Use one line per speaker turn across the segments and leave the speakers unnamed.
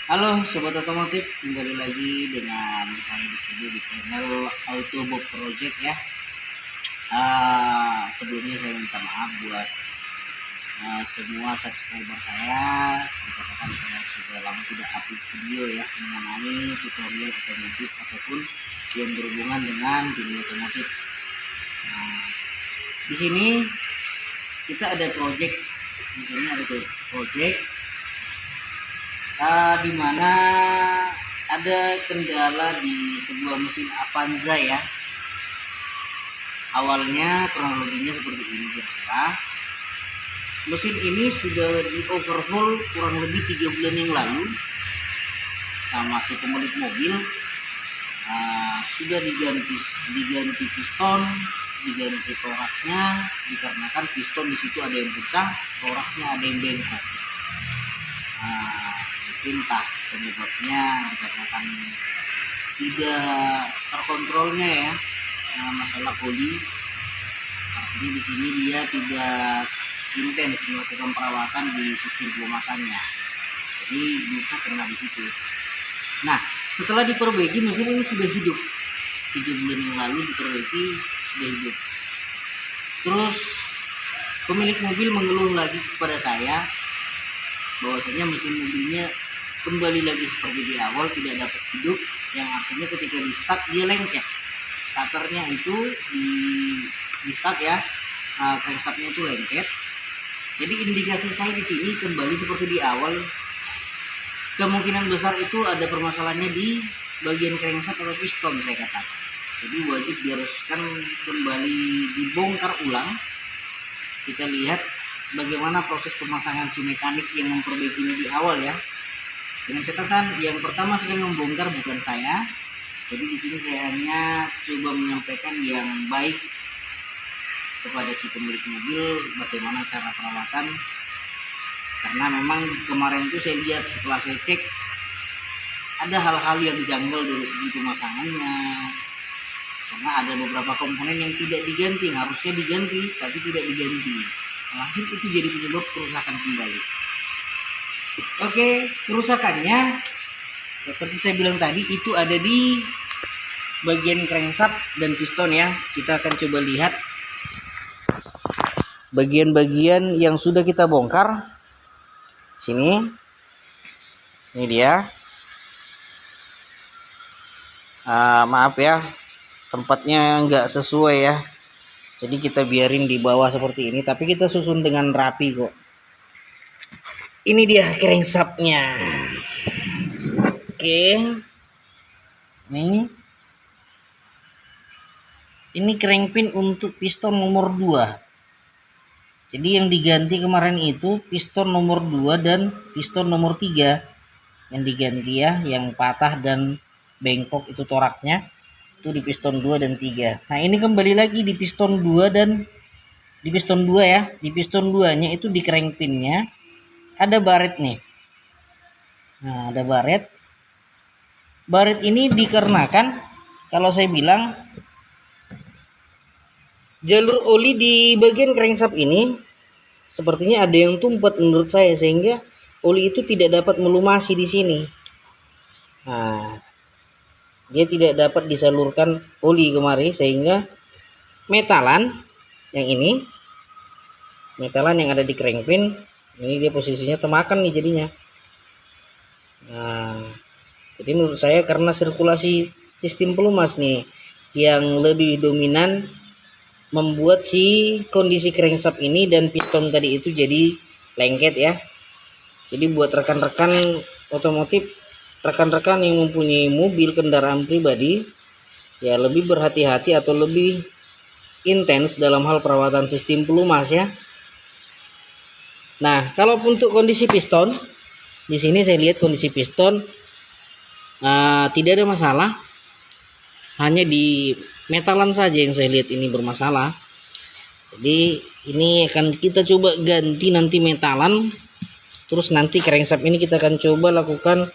Halo sobat otomotif, kembali lagi dengan saya di sini di channel Autobob Project ya. Sebelumnya saya minta maaf buat semua subscriber saya, dikarenakan saya sudah lama tidak upload video ya mengenai tutorial otomotif ataupun yang berhubungan dengan dunia otomotif. Di sini kita ada project, di mana ada kendala di sebuah mesin Avanza ya. Awalnya kronologinya seperti ini kira-kira. Mesin ini sudah di overhaul kurang lebih 3 bulan yang lalu sama si pemilik mobil. Sudah diganti piston, diganti toraknya, dikarenakan piston di situ ada yang pecah, toraknya ada yang bengkok. Entah penyebabnya dikarenakan tidak terkontrolnya ya, masalah oli. Artinya di sini dia tidak intens melakukan perawatan di sistem pelumasannya, jadi bisa kena di situ. Nah, setelah diperbaiki mesin ini sudah hidup 3 bulan yang lalu, diperbaiki sudah hidup. Terus pemilik mobil mengeluh lagi kepada saya bahwasanya mesin mobilnya kembali lagi seperti di awal, tidak dapat hidup, yang artinya ketika di start dia lengket. Starternya itu di start ya, crankshaftnya itu lengket. Jadi indikasi saya di sini kembali seperti di awal. Kemungkinan besar itu ada permasalahannya di bagian crankshaft atau piston saya katakan. Jadi wajib diharuskan kembali dibongkar ulang. Kita lihat bagaimana proses pemasangan si mekanik yang memperbaiki ini di awal ya. Dengan catatan yang pertama sekali membongkar bukan saya. Jadi di sini saya hanya coba menyampaikan yang baik kepada si pemilik mobil bagaimana cara perawatan. Karena memang kemarin itu saya lihat setelah saya cek ada hal-hal yang janggal dari segi pemasangannya. Karena ada beberapa komponen yang tidak diganti, harusnya diganti tapi tidak diganti. Hasil itu jadi penyebab kerusakan kembali. Oke, kerusakannya seperti saya bilang tadi itu ada di bagian crankshaft dan piston ya. Kita akan coba lihat bagian-bagian yang sudah kita bongkar. Sini, ini dia. Maaf ya, tempatnya nggak sesuai ya. Jadi kita biarin di bawah seperti ini, tapi kita susun dengan rapi kok. Ini dia crankshaftnya. Oke. Ini crankpin untuk piston nomor 2. Jadi yang diganti kemarin itu piston nomor 2 dan piston nomor 3. Yang diganti ya, yang patah dan bengkok itu toraknya. Itu di piston 2 dan 3. Nah, ini kembali lagi di piston 2 dan di piston 2 ya. Di piston 2-nya itu di crankpinnya ada baret nih. Nah, ada baret. Baret ini dikarenakan kalau saya bilang jalur oli di bagian crankshaft ini sepertinya ada yang tumpet menurut saya, sehingga oli itu tidak dapat melumasi di sini. Nah, dia tidak dapat disalurkan oli kemari, sehingga metalan yang ini, metalan yang ada di crankpin ini dia posisinya temakan nih jadinya. Nah, jadi menurut saya karena sirkulasi sistem pelumas nih yang lebih dominan membuat si kondisi crankshaft ini dan piston tadi itu jadi lengket ya. Jadi buat rekan-rekan otomotif, rekan-rekan yang mempunyai mobil kendaraan pribadi ya, lebih berhati-hati atau lebih intens dalam hal perawatan sistem pelumas ya. Nah, kalau untuk kondisi piston, di sini saya lihat kondisi piston tidak ada masalah, hanya di metalan saja yang saya lihat ini bermasalah. Jadi ini akan kita coba ganti nanti metalan, terus nanti crankshaft ini kita akan coba lakukan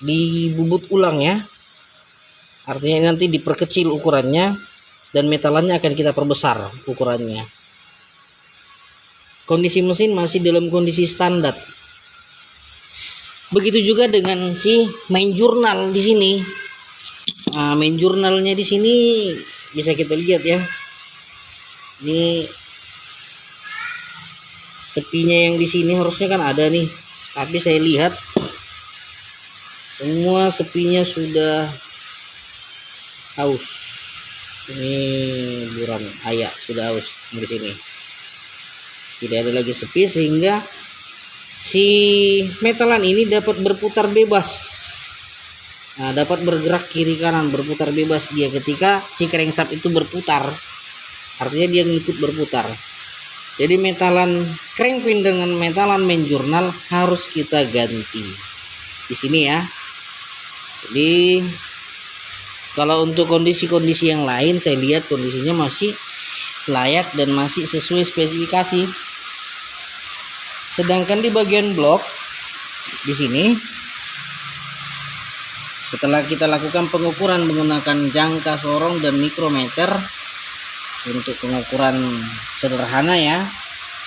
dibubut ulang ya. Artinya nanti diperkecil ukurannya dan metalannya akan kita perbesar ukurannya. Kondisi mesin masih dalam kondisi standar. Begitu juga dengan si main jurnal di sini. Nah, main jurnalnya di sini bisa kita lihat ya. Ini sepinya yang di sini harusnya kan ada nih, tapi saya lihat semua sepinya sudah haus. Ini buram ayak sudah haus di sini. Tidak ada lagi sepi sehingga si metalan ini dapat berputar bebas. Nah, dapat bergerak kiri kanan, berputar bebas dia ketika si crankshaft itu berputar. Artinya dia ngikut berputar. Jadi metalan crankpin dengan metalan main jurnal harus kita ganti. Di sini ya. Jadi kalau untuk kondisi-kondisi yang lain saya lihat kondisinya masih layak dan masih sesuai spesifikasi. Sedangkan di bagian blok di sini setelah kita lakukan pengukuran menggunakan jangka sorong dan mikrometer untuk pengukuran sederhana ya.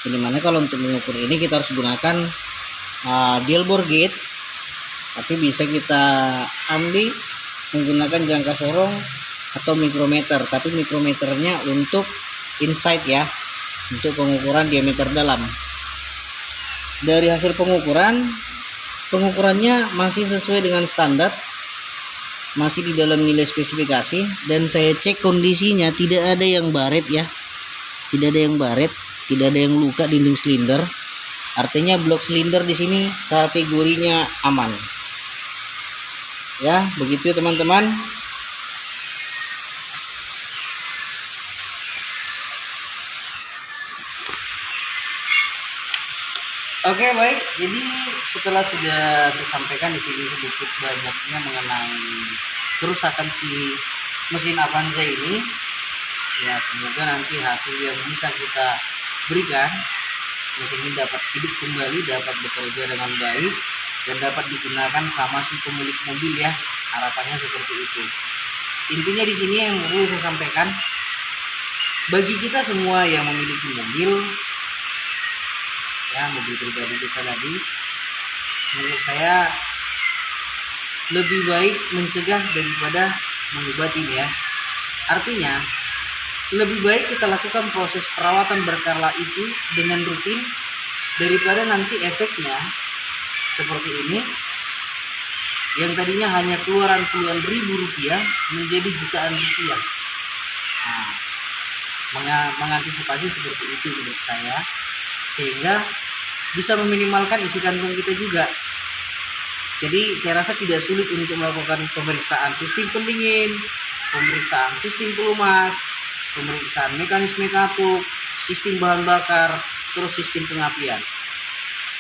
Jadi mana kalau untuk mengukur ini kita harus gunakan dial bore gauge, tapi bisa kita ambil menggunakan jangka sorong atau mikrometer, tapi mikrometernya untuk inside ya, untuk pengukuran diameter dalam. Dari hasil pengukurannya masih sesuai dengan standar, masih di dalam nilai spesifikasi, dan saya cek kondisinya tidak ada yang baret ya, tidak ada yang baret, tidak ada yang luka dinding silinder. Artinya blok silinder di sini kategorinya aman. Ya, begitu ya teman-teman. Oke, baik. Jadi setelah sudah saya sampaikan di sini sedikit banyaknya mengenai kerusakan si mesin Avanza ini, ya semoga nanti hasil yang bisa kita berikan, mesin ini dapat hidup kembali, dapat bekerja dengan baik, dan dapat digunakan sama si pemilik mobil ya. Harapannya seperti itu. Intinya di sini yang perlu saya sampaikan, bagi kita semua yang memiliki mobil, ya mobil pribadi kita tadi, menurut saya lebih baik mencegah daripada mengobati ya. Artinya lebih baik kita lakukan proses perawatan berkala itu dengan rutin daripada nanti efeknya seperti ini, yang tadinya hanya keluaran puluhan ribu rupiah menjadi jutaan rupiah. Nah, mengantisipasi seperti itu menurut saya, sehingga bisa meminimalkan isi kantong kita juga. Jadi saya rasa tidak sulit untuk melakukan pemeriksaan sistem pendingin, pemeriksaan sistem pelumas, pemeriksaan mekanisme katup, sistem bahan bakar, terus sistem pengapian.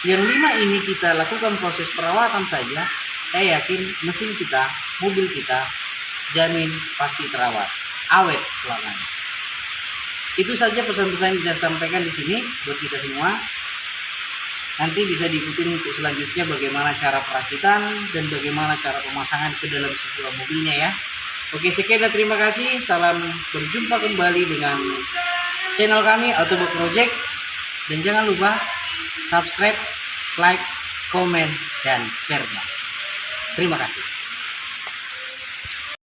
Yang 5 ini kita lakukan proses perawatan saja, saya yakin mesin kita, mobil kita jamin pasti terawat, awet selamanya. Itu saja pesan-pesan yang saya sampaikan di sini buat kita semua. Nanti bisa diikuti untuk selanjutnya bagaimana cara perakitan dan bagaimana cara pemasangan ke dalam sebuah mobilnya ya. Oke, sekian dan terima kasih. Salam berjumpa kembali dengan channel kami Autobot Project. Dan jangan lupa subscribe, like, komen, dan share-nya. Terima kasih.